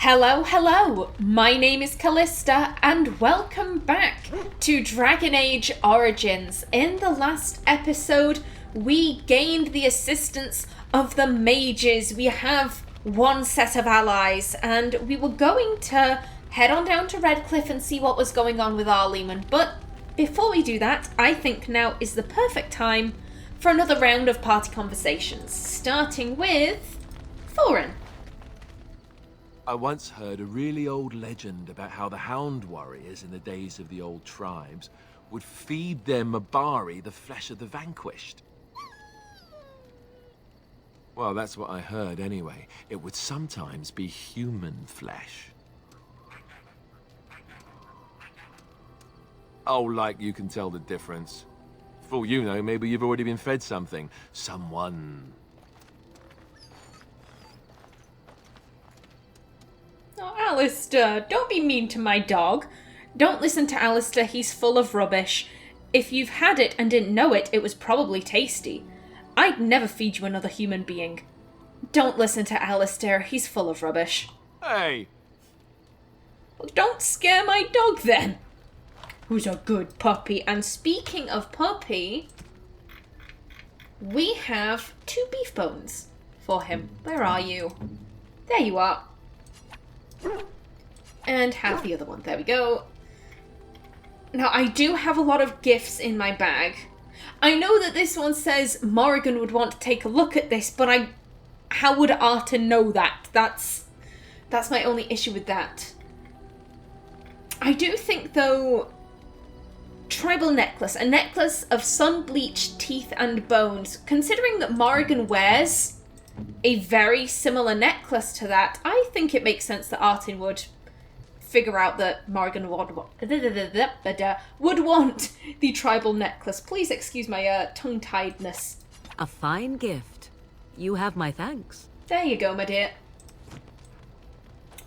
Hello, hello! My name is Kallista, and welcome back to Dragon Age Origins. In the last episode, we gained the assistance of the mages. We have one set of allies, and we were going to head on down to Redcliffe and see what was going on with our Leman. But before we do that, I think now is the perfect time for another round of party conversations, starting with Thorin. I once heard a really old legend about how the Hound warriors in the days of the old tribes would feed their Mabari the flesh of the Vanquished. Well, that's what I heard anyway. It would sometimes be human flesh. Oh, like you can tell the difference. For all you know, maybe you've already been fed something. Someone. Oh, Alistair, don't be mean to my dog. Don't listen to Alistair, he's full of rubbish. If you've had it and didn't know it, it was probably tasty. I'd never feed you another human being. Don't listen to Alistair, he's full of rubbish. Hey! Well, don't scare my dog then. Who's a good puppy? And speaking of puppy, we have 2 beef bones for him. Where are you? There you are. And have the other one. There we go. Now, I do have a lot of gifts in my bag. I know that this one says Morrigan would want to take a look at this, but how would Artin know that? That's my only issue with that. I do think, though, tribal necklace. A necklace of sun-bleached teeth and bones. Considering that Morrigan wears a very similar necklace to that, I think it makes sense that Artin would figure out that Morrigan would want the tribal necklace. Please excuse my tongue-tiedness. A fine gift. You have my thanks. There you go, my dear.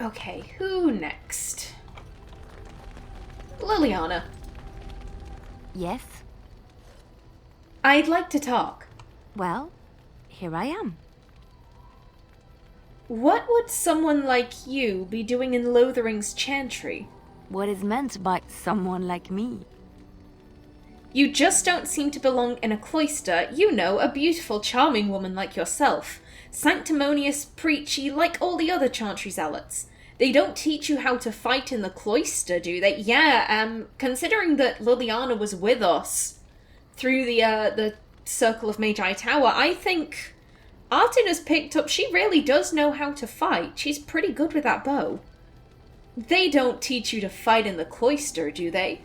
Okay, who next? Liliana. Yes? I'd like to talk. Well, here I am. What would someone like you be doing in Lothering's chantry? What is meant by someone like me? You just don't seem to belong in a cloister. You know, a beautiful, charming woman like yourself. Sanctimonious, preachy, like all the other chantry zealots. They don't teach you how to fight in the cloister, do they? Yeah, considering that Liliana was with us through the Circle of Magi Tower, I think Artin has picked up, she really does know how to fight. She's pretty good with that bow. They don't teach you to fight in the cloister, do they?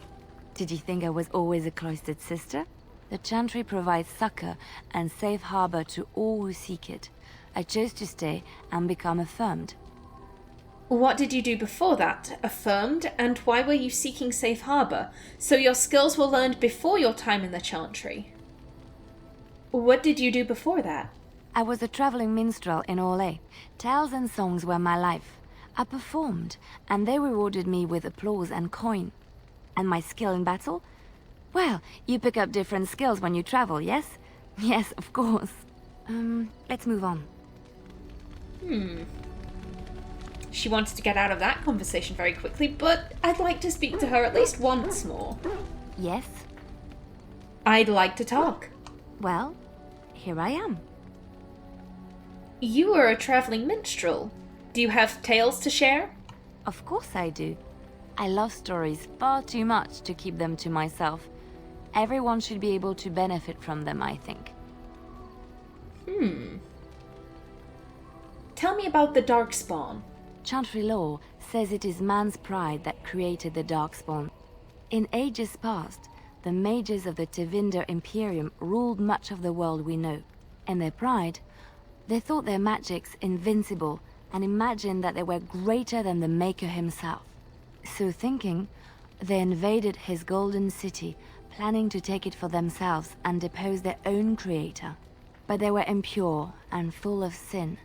Did you think I was always a cloistered sister? The chantry provides succor and safe harbor to all who seek it. I chose to stay and become affirmed. What did you do before that? Affirmed? And why were you seeking safe harbor? So your skills were learned before your time in the chantry. What did you do before that? I was a traveling minstrel in Orlais. Tales and songs were my life. I performed, and they rewarded me with applause and coin. And my skill in battle? Well, you pick up different skills when you travel, yes? Yes, of course. Let's move on. She wanted to get out of that conversation very quickly, but I'd like to speak to her at least once more. Yes? I'd like to talk. Well, here I am. You are a traveling minstrel. Do you have tales to share? Of course I do. I love stories far too much to keep them to myself. Everyone should be able to benefit from them, I think. Tell me about the Darkspawn. Chantry law says it is man's pride that created the Darkspawn. In ages past, the mages of the Tevinder Imperium ruled much of the world we know. In their pride, they thought their magics invincible and imagined that they were greater than the Maker himself. So thinking, they invaded his golden city, planning to take it for themselves and depose their own creator. But they were impure and full of sin.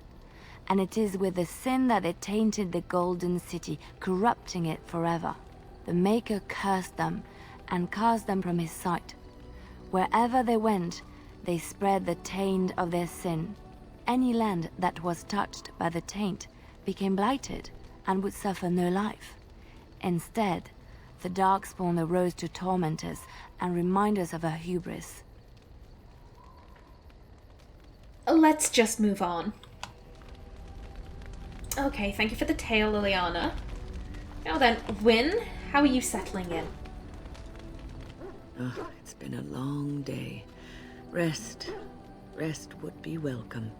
And it is with the sin that they tainted the golden city, corrupting it forever. The Maker cursed them and cast them from his sight. Wherever they went, they spread the taint of their sin. Any land that was touched by the taint became blighted, and would suffer no life. Instead, the Darkspawn arose to torment us and remind us of our hubris. Let's just move on. Okay, thank you for the tale, Liliana. Now then, Wynne, how are you settling in? Oh, it's been a long day. Rest would be welcome.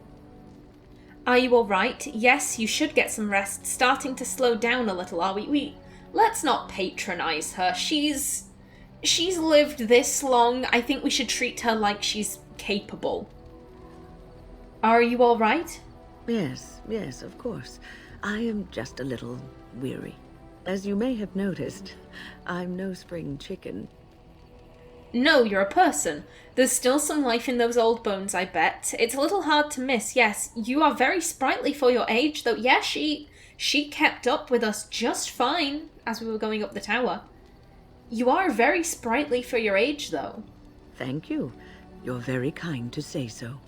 Are you alright? Yes, you should get some rest. Starting to slow down a little, are we? Let's not patronize her. She's lived this long. I think we should treat her like she's capable. Are you alright? Yes, of course. I am just a little weary. As you may have noticed, I'm no spring chicken. No, you're a person. There's still some life in those old bones, I bet. It's a little hard to miss, yes. You are very sprightly for your age, though. Yeah, she kept up with us just fine as we were going up the tower. You are very sprightly for your age, though. Thank you. You're very kind to say so.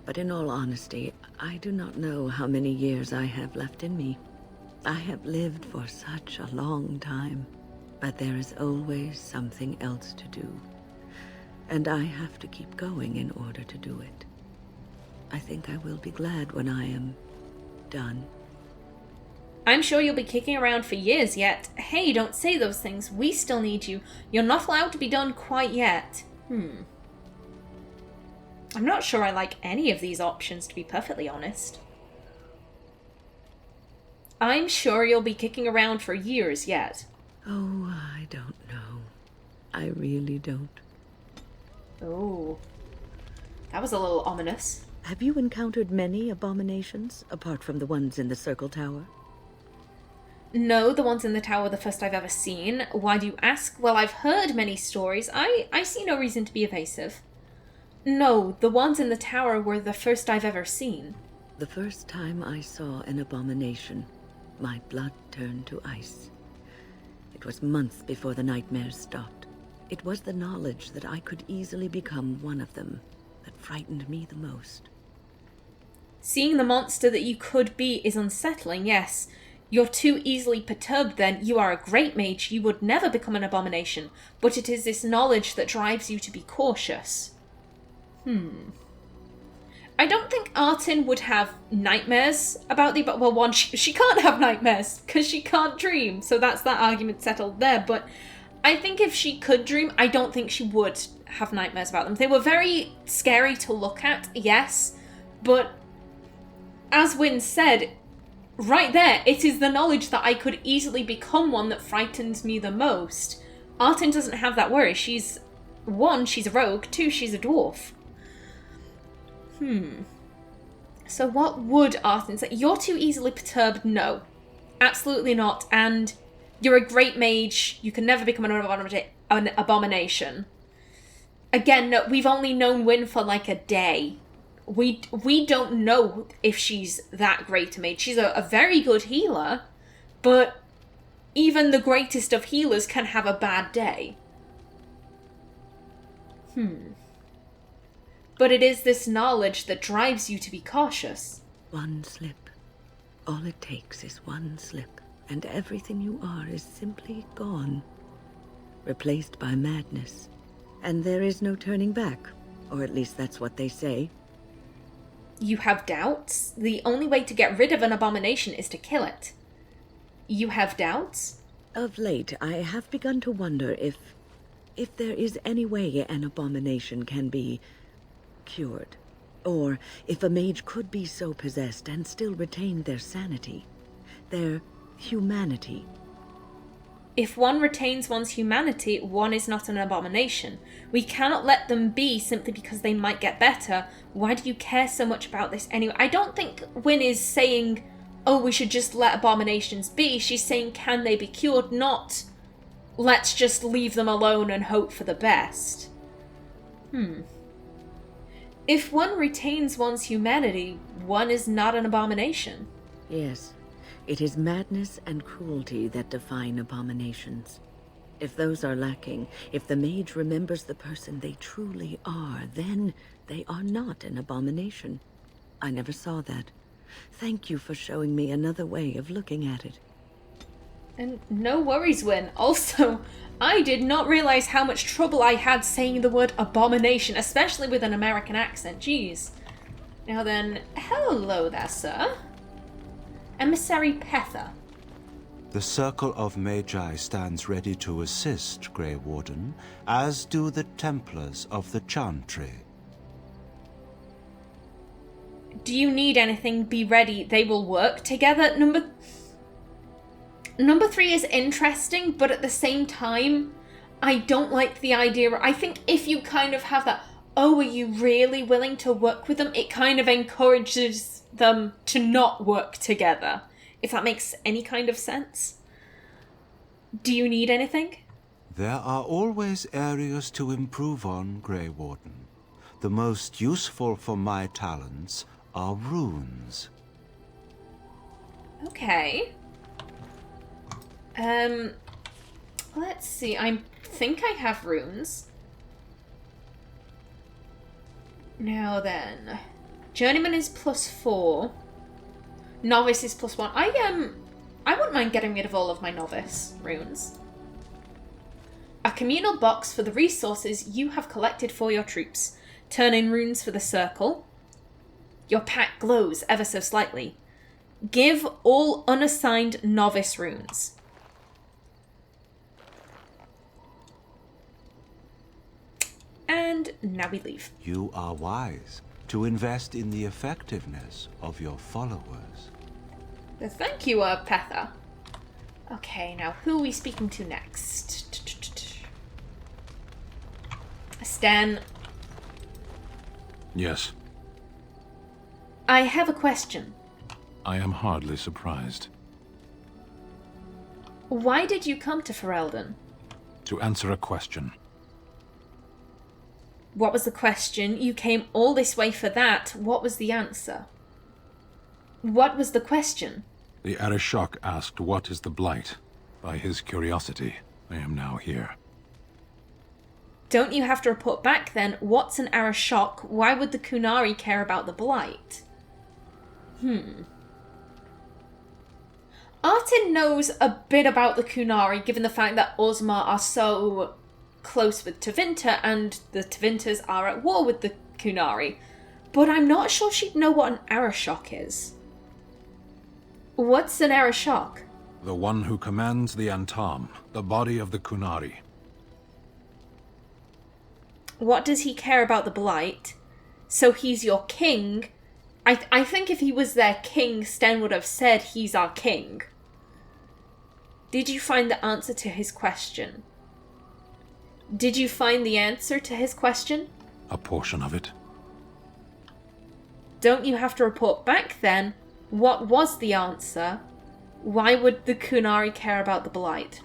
But in all honesty, I do not know how many years I have left in me. I have lived for such a long time, but there is always something else to do. And I have to keep going in order to do it. I think I will be glad when I am done. I'm sure you'll be kicking around for years yet. Hey, don't say those things. We still need you. You're not allowed to be done quite yet. I'm not sure I like any of these options, to be perfectly honest. I'm sure you'll be kicking around for years yet. Oh, I don't know. I really don't. Oh, that was a little ominous. Have you encountered many abominations, apart from the ones in the Circle Tower? No, the ones in the tower were the first I've ever seen. Why do you ask? Well, I've heard many stories. I see no reason to be evasive. No, the ones in the tower were the first I've ever seen. The first time I saw an abomination, my blood turned to ice. It was months before the nightmares stopped. It was the knowledge that I could easily become one of them that frightened me the most. Seeing the monster that you could be is unsettling, yes. You're too easily perturbed then. You are a great mage. You would never become an abomination. But it is this knowledge that drives you to be cautious. I don't think Artin would have nightmares about the... Well, one, she can't have nightmares because she can't dream. So that's that argument settled there. But I think if she could dream, I don't think she would have nightmares about them. They were very scary to look at, yes. But as Wynne said, right there, it is the knowledge that I could easily become one that frightens me the most. Artin doesn't have that worry. She's... One, she's a rogue. Two, she's a dwarf. So what would Artin say? You're too easily perturbed? No. Absolutely not. And you're a great mage. You can never become an abomination. Again, no, we've only known Wynne for like a day. We don't know if she's that great a mage. She's a very good healer, but even the greatest of healers can have a bad day. But it is this knowledge that drives you to be cautious. One slip. All it takes is one slip, and everything you are is simply gone. Replaced by madness. And there is no turning back, or at least that's what they say. You have doubts? The only way to get rid of an abomination is to kill it. You have doubts? Of late, I have begun to wonder if there is any way an abomination can be cured, or if a mage could be so possessed and still retain their sanity, their humanity. If one retains one's humanity, one is not an abomination. We cannot let them be simply because they might get better. Why do you care so much about this anyway? I don't think Wynne is saying, oh, we should just let abominations be. She's saying, can they be cured? Not, let's just leave them alone and hope for the best. If one retains one's humanity, one is not an abomination. Yes, it is madness and cruelty that define abominations. If those are lacking, if the mage remembers the person they truly are, then they are not an abomination. I never saw that. Thank you for showing me another way of looking at it. And no worries, Wynne. Also, I did not realize how much trouble I had saying the word abomination, especially with an American accent. Jeez. Now then, hello there, sir. Emissary Pether. The Circle of Magi stands ready to assist, Grey Warden, as do the Templars of the Chantry. Do you need anything? Be ready. They will work together. Number 3 is interesting, but at the same time, I don't like the idea. I think if you kind of have that, oh, are you really willing to work with them? It kind of encourages them to not work together. If that makes any kind of sense. Do you need anything? There are always areas to improve on, Grey Warden. The most useful for my talents are runes. Okay. Let's see. I think I have runes. Now then. Journeyman is +4. Novice is +1. I wouldn't mind getting rid of all of my novice runes. A communal box for the resources you have collected for your troops. Turn in runes for the circle. Your pack glows ever so slightly. Give all unassigned novice runes. And now we leave. You are wise to invest in the effectiveness of your followers. Thank you, Pether. Okay, now who are we speaking to next? Sten. Yes. I have a question. I am hardly surprised. Why did you come to Ferelden? To answer a question. What was the question? You came all this way for that. What was the answer? What was the question? The Arishok asked what is the Blight. By his curiosity, I am now here. Don't you have to report back then? What's an Arishok? Why would the Qunari care about the Blight? Artin knows a bit about the Qunari, given the fact that Ozma are so close with Tevinter, and the Tevinters are at war with the Qunari. But I'm not sure she'd know what an Arishok is. What's an Arishok? The one who commands the Antam, the body of the Qunari. What does he care about the Blight? So he's your king. I think if he was their king, Sten would have said he's our king. Did you find the answer to his question? Did you find the answer to his question? A portion of it. Don't you have to report back then? What was the answer? Why would the Qunari care about the Blight?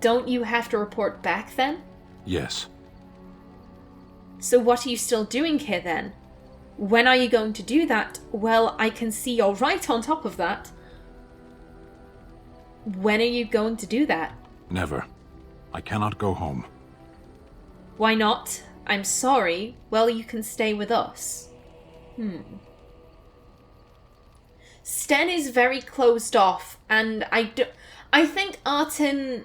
Don't you have to report back then? Yes. So what are you still doing here then? When are you going to do that? Well, I can see you're right on top of that. When are you going to do that? Never. I cannot go home. Why not? I'm sorry. Well, you can stay with us. Sten is very closed off, and I think Artin's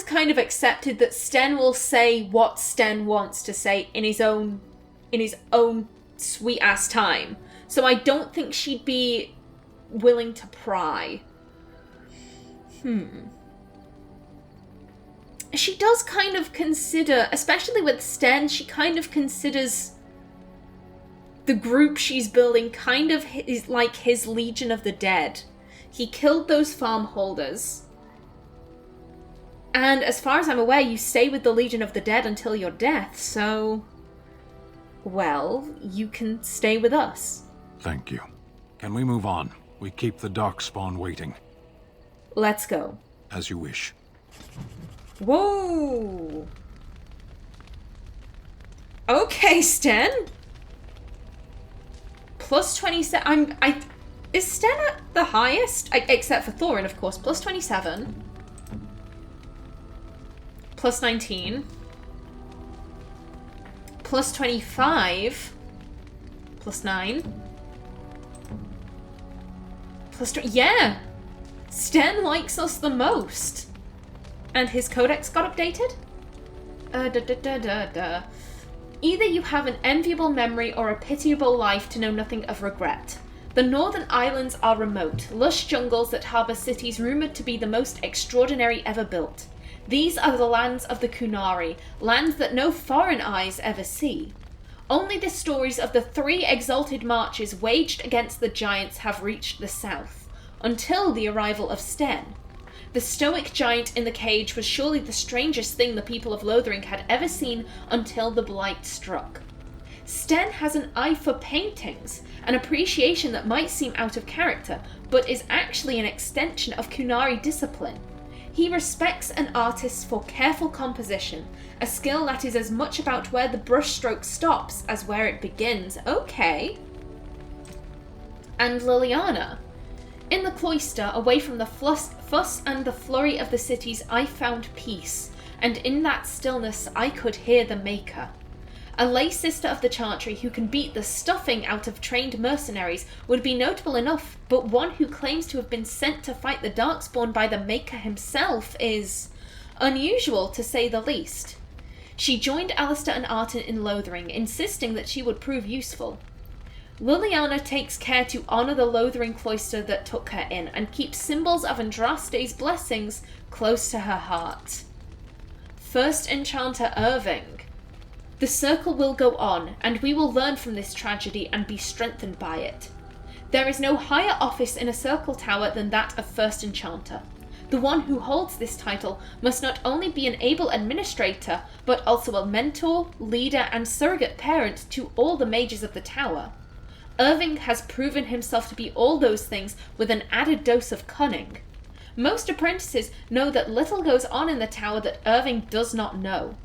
kind of accepted that Sten will say what Sten wants to say in his own sweet ass time. So I don't think she'd be willing to pry. She does kind of consider, especially with Sten, she kind of considers the group she's building kind of is like his Legion of the Dead. He killed those farm holders. And as far as I'm aware, you stay with the Legion of the Dead until your death, so... well, you can stay with us. Thank you. Can we move on? We keep the Darkspawn waiting. Let's go. As you wish. Whoa! Okay, Sten. Plus 27. Is Sten at the highest? Except for Thorin, of course. Plus 27. Plus 19. Plus 25. Plus 9. +2. Yeah! Sten likes us the most. And his codex got updated? Either you have an enviable memory or a pitiable life to know nothing of regret. The northern islands are remote, lush jungles that harbour cities rumoured to be the most extraordinary ever built. These are the lands of the Qunari, lands that no foreign eyes ever see. Only the stories of the 3 exalted marches waged against the giants have reached the south, until the arrival of Sten. The stoic giant in the cage was surely the strangest thing the people of Lothering had ever seen until the blight struck. Sten has an eye for paintings, an appreciation that might seem out of character, but is actually an extension of Qunari discipline. He respects an artist for careful composition, a skill that is as much about where the brushstroke stops as where it begins. Okay. And Liliana. In the cloister, away from the fuss and the flurry of the cities, I found peace, and in that stillness I could hear the Maker. A lay sister of the Chantry who can beat the stuffing out of trained mercenaries would be notable enough, but one who claims to have been sent to fight the Darkspawn by the Maker himself is unusual, to say the least. She joined Alistair and Artin in Lothering, insisting that she would prove useful. Liliana takes care to honour the Lothering cloister that took her in, and keeps symbols of Andraste's blessings close to her heart. First Enchanter Irving. The circle will go on, and we will learn from this tragedy and be strengthened by it. There is no higher office in a circle tower than that of First Enchanter. The one who holds this title must not only be an able administrator, but also a mentor, leader, and surrogate parent to all the mages of the tower. Irving has proven himself to be all those things with an added dose of cunning. Most apprentices know that little goes on in the tower that Irving does not know.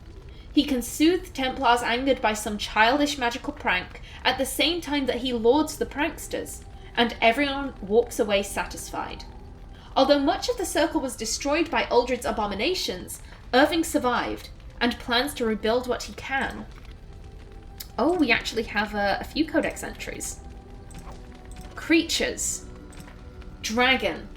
He can soothe Templars angered by some childish magical prank, at the same time that he lauds the pranksters, and everyone walks away satisfied. Although much of the circle was destroyed by Uldred's abominations, Irving survived, and plans to rebuild what he can. Oh, we actually have a few codex entries. Creatures. Dragon.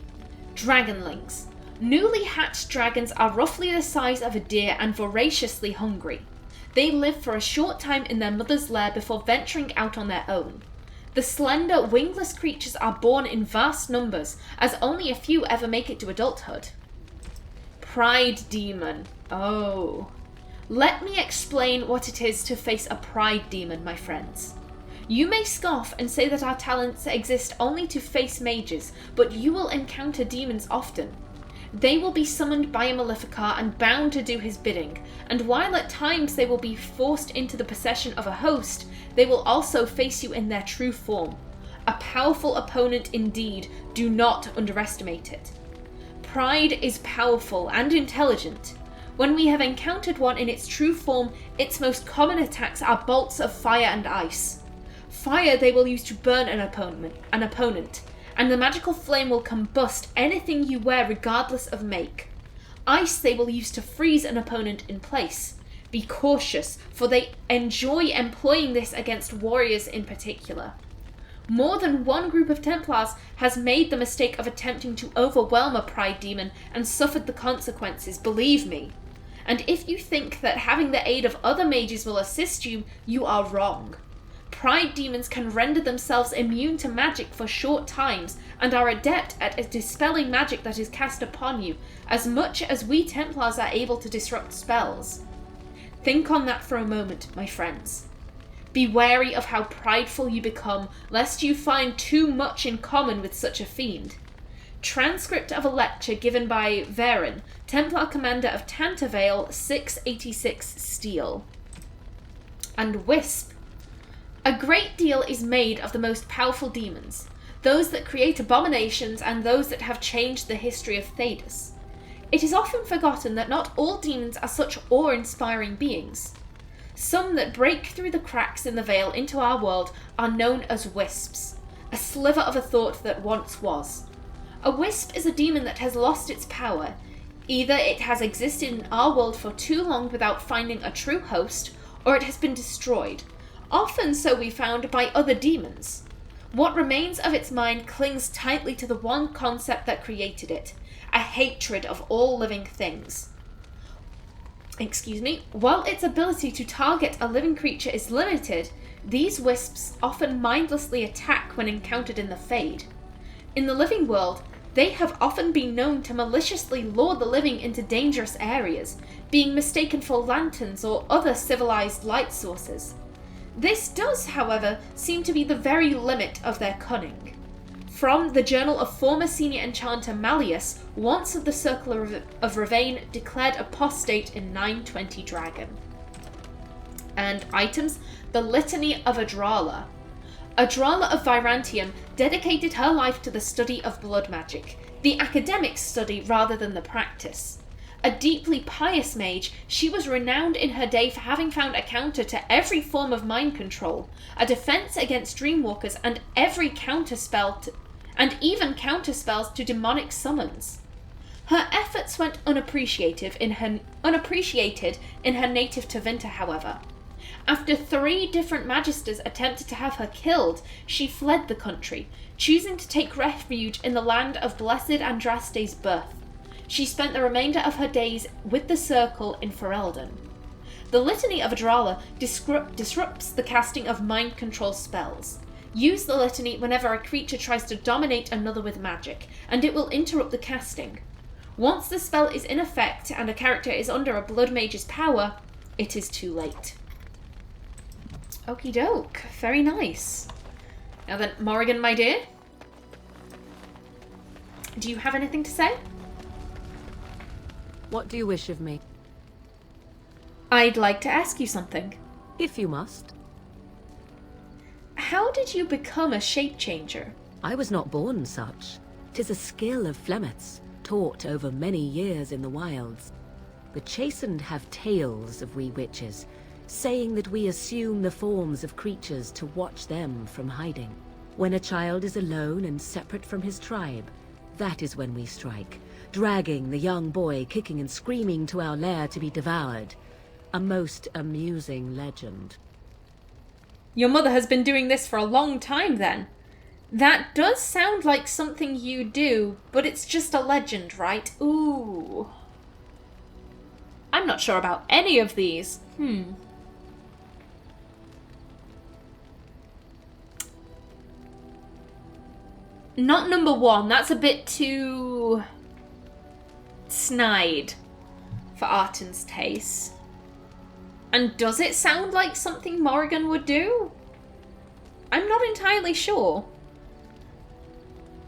Dragonlings. Newly hatched dragons are roughly the size of a deer and voraciously hungry. They live for a short time in their mother's lair before venturing out on their own. The slender, wingless creatures are born in vast numbers, as only a few ever make it to adulthood. Pride Demon. Oh. Let me explain what it is to face a Pride Demon, my friends. You may scoff and say that our talents exist only to face mages, but you will encounter demons often. They will be summoned by a Maleficar and bound to do his bidding, and while at times they will be forced into the possession of a host, they will also face you in their true form. A powerful opponent indeed, do not underestimate it. Pride is powerful and intelligent. When we have encountered one in its true form, its most common attacks are bolts of fire and ice. Fire they will use to burn an opponent, and the magical flame will combust anything you wear regardless of make. Ice they will use to freeze an opponent in place. Be cautious, for they enjoy employing this against warriors in particular. More than one group of Templars has made the mistake of attempting to overwhelm a Pride Demon and suffered the consequences, believe me. And if you think that having the aid of other mages will assist you, you are wrong. Pride Demons can render themselves immune to magic for short times, and are adept at dispelling magic that is cast upon you, as much as we Templars are able to disrupt spells. Think on that for a moment, my friends. Be wary of how prideful you become, lest you find too much in common with such a fiend. Transcript of a lecture given by Varen, Templar Commander of Tantervale, 686 Steel. And Wisp. A great deal is made of the most powerful demons, those that create abominations and those that have changed the history of Thedas. It is often forgotten that not all demons are such awe-inspiring beings. Some that break through the cracks in the veil into our world are known as wisps, a sliver of a thought that once was. A wisp is a demon that has lost its power. Either it has existed in our world for too long without finding a true host, or it has been destroyed, often, so we found, by other demons. What remains of its mind clings tightly to the one concept that created it, a hatred of all living things. While its ability to target a living creature is limited, these wisps often mindlessly attack when encountered in the Fade. In the living world, they have often been known to maliciously lure the living into dangerous areas, being mistaken for lanterns or other civilized light sources. This does, however, seem to be the very limit of their cunning. From the journal of former senior enchanter Malleus, once of the Circle of Ravane, declared apostate in 920 Dragon. And items, the Litany of Adrala. Adrala of Virantium dedicated her life to the study of blood magic, the academic study rather than the practice. A deeply pious mage, she was renowned in her day for having found a counter to every form of mind control, a defense against dreamwalkers, and even counterspells to demonic summons. Her efforts went unappreciated in her native Tevinter, however. After 3 different magisters attempted to have her killed, she fled the country, choosing to take refuge in the land of Blessed Andraste's birth. She spent the remainder of her days with the Circle in Ferelden. The Litany of Adrala disrupts the casting of mind control spells. Use the Litany whenever a creature tries to dominate another with magic, and it will interrupt the casting. Once the spell is in effect and a character is under a blood mage's power, it is too late. Okie doke, very nice. Now then, Morrigan, my dear, do you have anything to say? What do you wish of me? I'd like to ask you something. If you must. How did you become a shape changer? I was not born such. 'Tis a skill of Flemeth's, taught over many years in the wilds. The chastened have tales of we witches, saying that we assume the forms of creatures to watch them from hiding. When a child is alone and separate from his tribe, that is when we strike, dragging the young boy kicking and screaming to our lair to be devoured. A most amusing legend. Your mother has been doing this for a long time, then. That does sound like something you do, but it's just a legend, right? Ooh. I'm not sure about any of these. Not number 1. That's a bit too snide for Artin's taste. And does it sound like something Morrigan would do? I'm not entirely sure.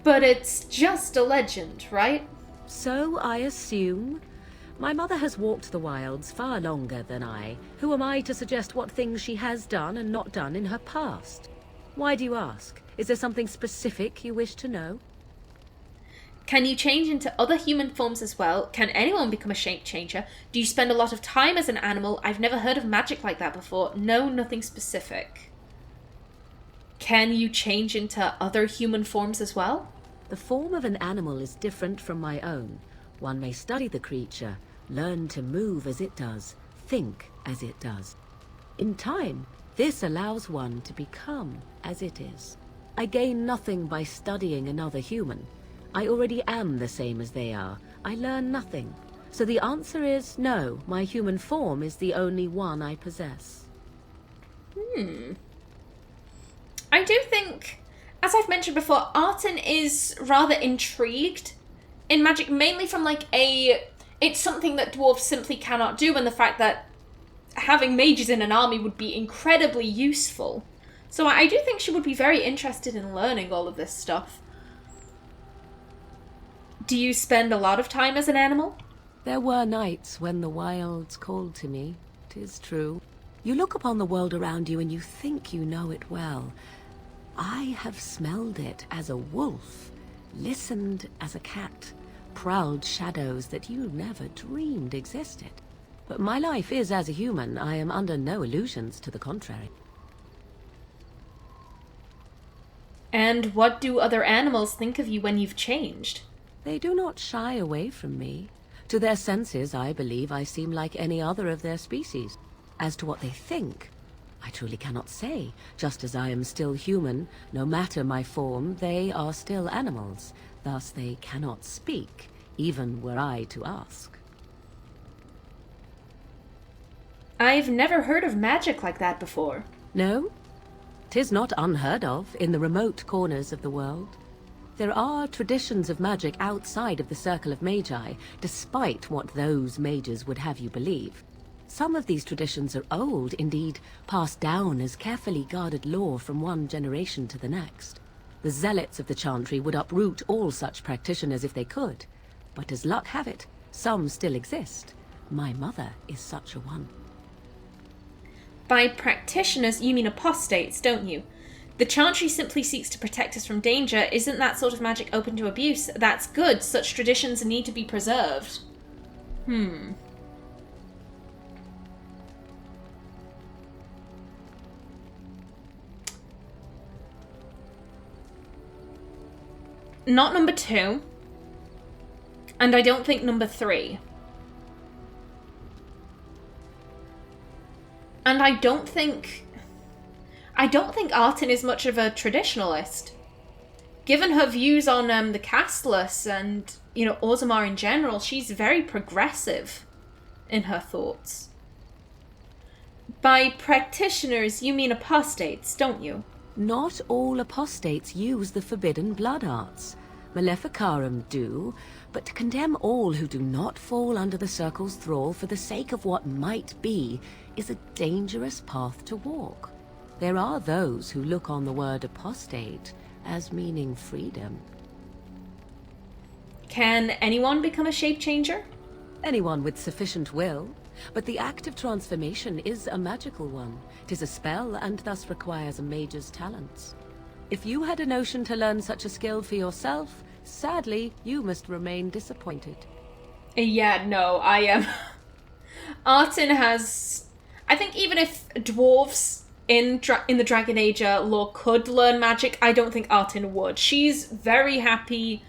But it's just a legend, right? So I assume. My mother has walked the wilds far longer than I. Who am I to suggest what things she has done and not done in her past? Why do you ask? Is there something specific you wish to know? Can you change into other human forms as well? Can anyone become a shape changer? Do you spend a lot of time as an animal? I've never heard of magic like that before. No, nothing specific. Can you change into other human forms as well? The form of an animal is different from my own. One may study the creature, learn to move as it does, think as it does. In time, this allows one to become as it is. I gain nothing by studying another human. I already am the same as they are. I learn nothing. So the answer is no, my human form is the only one I possess. I do think, as I've mentioned before, Artin is rather intrigued in magic, mainly from it's something that dwarves simply cannot do, and the fact that having mages in an army would be incredibly useful. So I do think she would be very interested in learning all of this stuff. Do you spend a lot of time as an animal? There were nights when the wilds called to me, 'tis true. You look upon the world around you and you think you know it well. I have smelled it as a wolf, listened as a cat, prowled shadows that you never dreamed existed. But my life is as a human. I am under no illusions to the contrary. And what do other animals think of you when you've changed? They do not shy away from me. To their senses, I believe I seem like any other of their species. As to what they think, I truly cannot say. Just as I am still human, no matter my form, they are still animals. Thus they cannot speak, even were I to ask. I've never heard of magic like that before. No? 'Tis not unheard of in the remote corners of the world. There are traditions of magic outside of the Circle of Magi, despite what those mages would have you believe. Some of these traditions are old, indeed, passed down as carefully guarded lore from one generation to the next. The zealots of the Chantry would uproot all such practitioners if they could. But as luck have it, some still exist. My mother is such a one. By practitioners, you mean apostates, don't you? The Chantry simply seeks to protect us from danger. Isn't that sort of magic open to abuse? That's good. Such traditions need to be preserved. Not number 2. And I don't think number 3. And I don't think Artin is much of a traditionalist. Given her views on the Castless and, Orzammar in general, she's very progressive in her thoughts. By practitioners, you mean apostates, don't you? Not all apostates use the forbidden blood arts. Maleficarum do, but to condemn all who do not fall under the Circle's thrall for the sake of what might be is a dangerous path to walk. There are those who look on the word apostate as meaning freedom. Can anyone become a shape changer? Anyone with sufficient will, but the act of transformation is a magical one. 'Tis a spell and thus requires a mage's talents. If you had a notion to learn such a skill for yourself, sadly, you must remain disappointed. Yeah, no, I am. Artin has... I think even if dwarves in the Dragon Age lore could learn magic, I don't think Artin would. She's very happy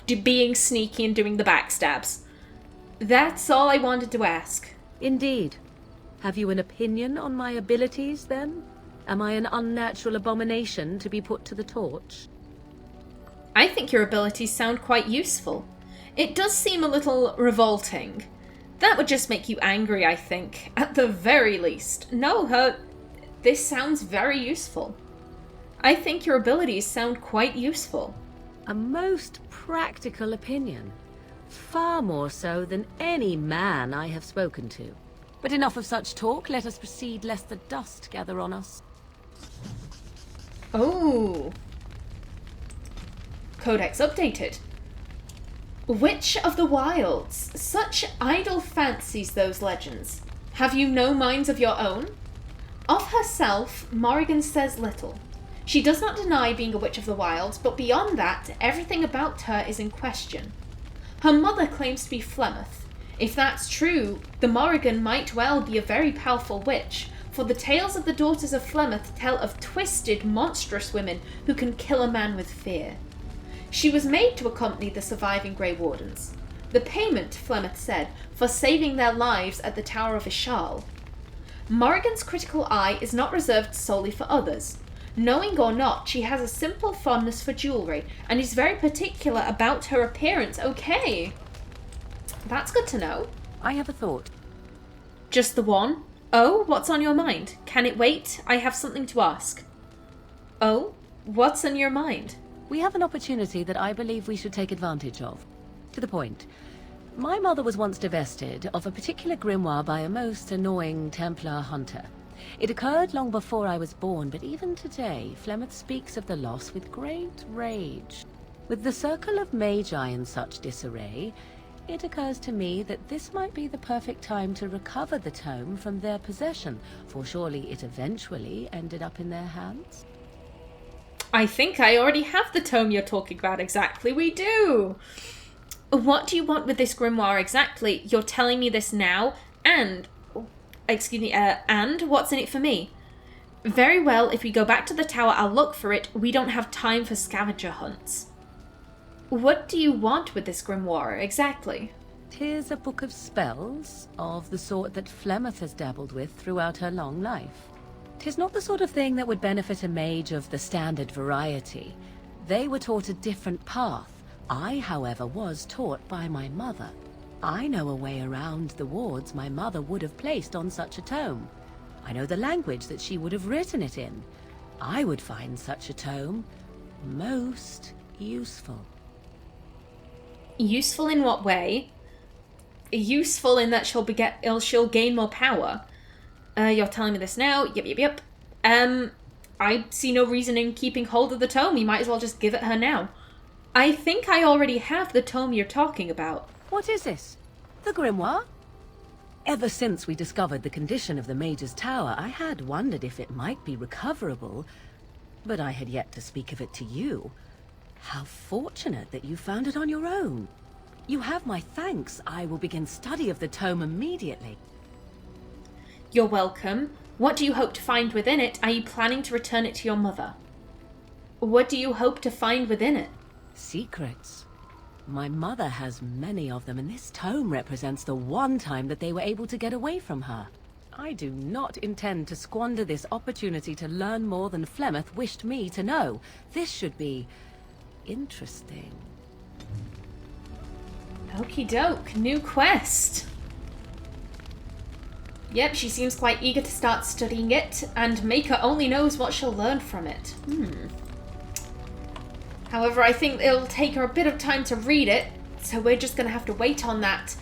being sneaky and doing the backstabs. That's all I wanted to ask. Indeed. Have you an opinion on my abilities, then? Am I an unnatural abomination to be put to the torch? I think your abilities sound quite useful. It does seem a little revolting. That would just make you angry, I think, at the very least. No, this sounds very useful. I think your abilities sound quite useful. A most practical opinion. Far more so than any man I have spoken to. But enough of such talk, let us proceed lest the dust gather on us. Oh. Codex updated. Witch of the Wilds. Such idle fancies, those legends. Have you no minds of your own? Of herself, Morrigan says little. She does not deny being a Witch of the Wilds, but beyond that, everything about her is in question. Her mother claims to be Flemeth. If that's true, the Morrigan might well be a very powerful witch, for the tales of the daughters of Flemeth tell of twisted, monstrous women who can kill a man with fear. She was made to accompany the surviving Grey Wardens. The payment, Flemeth said, for saving their lives at the Tower of Ishal. Morrigan's critical eye is not reserved solely for others. Knowing or not, she has a simple fondness for jewellery, and is very particular about her appearance. Okay. That's good to know. I have a thought. Just the one? Oh, what's on your mind? Can it wait? I have something to ask. Oh, what's on your mind? We have an opportunity that I believe we should take advantage of. To the point. My mother was once divested of a particular grimoire by a most annoying Templar hunter. It occurred long before I was born, but even today, Flemeth speaks of the loss with great rage. With the Circle of Magi in such disarray, it occurs to me that this might be the perfect time to recover the tome from their possession, for surely it eventually ended up in their hands. I think I already have the tome you're talking about. Exactly, we do. What do you want with this grimoire exactly? You're telling me this now, and what's in it for me? Very well, if we go back to the tower, I'll look for it. We don't have time for scavenger hunts. What do you want with this grimoire, exactly? 'Tis a book of spells, of the sort that Flemeth has dabbled with throughout her long life. 'Tis not the sort of thing that would benefit a mage of the standard variety. They were taught a different path. I, however, was taught by my mother. I know a way around the wards my mother would have placed on such a tome. I know the language that she would have written it in. I would find such a tome most useful. Useful in what way? Useful in that she'll gain more power. You're telling me this now? Yep. I see no reason in keeping hold of the tome. You might as well just give it her now. I think I already have the tome you're talking about. What is this? The grimoire? Ever since we discovered the condition of the Mage's Tower, I had wondered if it might be recoverable, but I had yet to speak of it to you. How fortunate that you found it on your own. You have my thanks. I will begin study of the tome immediately. You're welcome. What do you hope to find within it? Are you planning to return it to your mother? What do you hope to find within it? Secrets. My mother has many of them, and this tome represents the one time that they were able to get away from her. I do not intend to squander this opportunity to learn more than Flemeth wished me to know. This should be interesting. Okie doke, new quest. Yep, she seems quite eager to start studying it, and Maker only knows what she'll learn from it. However, I think it'll take her a bit of time to read it, so we're just going to have to wait on that.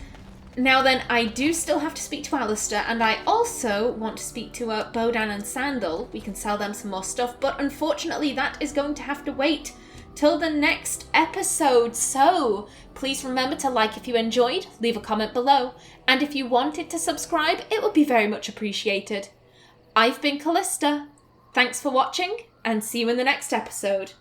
Now then, I do still have to speak to Alistair, and I also want to speak to Bodan and Sandal. We can sell them some more stuff, but unfortunately that is going to have to wait till the next episode. So please remember to like if you enjoyed, leave a comment below, and if you wanted to subscribe, it would be very much appreciated. I've been Callista. Thanks for watching, and see you in the next episode.